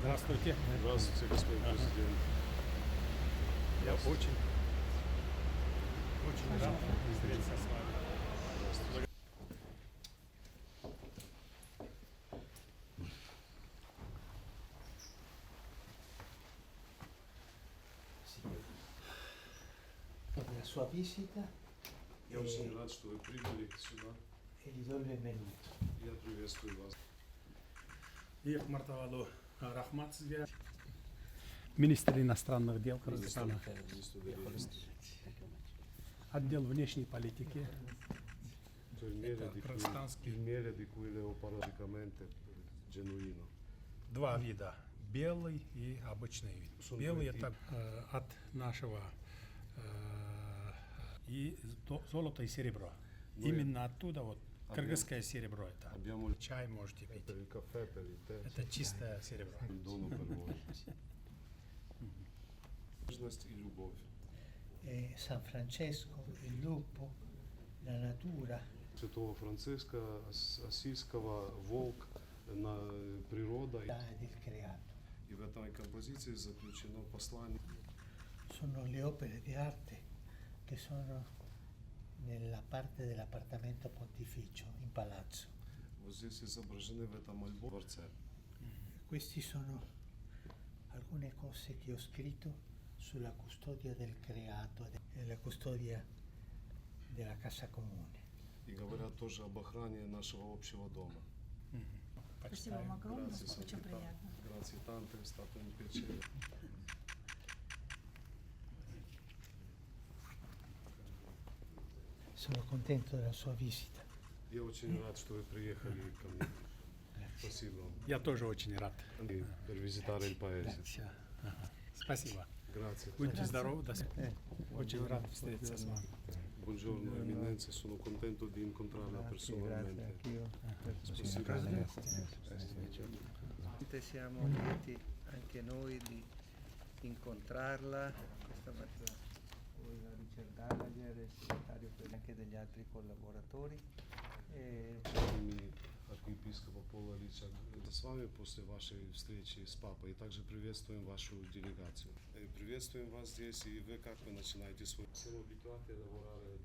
Здравствуйте. Здравствуйте, господин президент. Я очень рад встретиться с вами. La sua visita Я очень рад, что вы прибыли сюда. e gli do il benvenuto. Я приветствую вас. Ек Мартавалу Рахмат сізге. Министр иностранных дел Кыргызстана, отдел внешней политики. Кыргызстанский. Il miele di cui le ho parlato genuino. Два вида. Белый и обычный вид. Белый это от нашего и золото и серебро. Именно оттуда вот кыргызское серебро это. Чай можете пить. Per il caffè, per il tè. Это чистое серебро. Il dono per voi. Нежность и любовь. San Francesco, il lupo, la natura, Святого Франциска Ассизского, волк, природа. del creato. И в этой композиции заключено послание. Sono le opere di arte che sono nella parte dell'appartamento pontificio in palazzo. Вот здесь изображены в этом альбоме дворце. Questi sono alcune cose che ho scritto sulla custodia del creato e la custodia della casa comune. И говорят тоже об охране нашего общего дома. Спасибо вам огромное, Grazie, очень приятно. Grazie tante, è stato un piacere. Sono contento della sua visita. Я очень рад, что вы приехали ко мне. Спасибо вам. Я тоже очень рад. И per visitare il paese. Всё. Ага. Спасибо. Grazie. Будьте здоровы. Очень рад встретиться с вами. Buongiorno Eminenza, sono contento di incontrarla personalmente. Спасибо. Siamo lieti anche noi di incontrarla questa mattina. Poi la Richard Gallagher, il segretario anche degli altri collaboratori. Архиепископа Пола Лича с вами после вашей встречи с папой. И также приветствуем вашу делегацию. Приветствуем вас здесь, и вы как вы начинаете свой... Siamo abituati a lavorare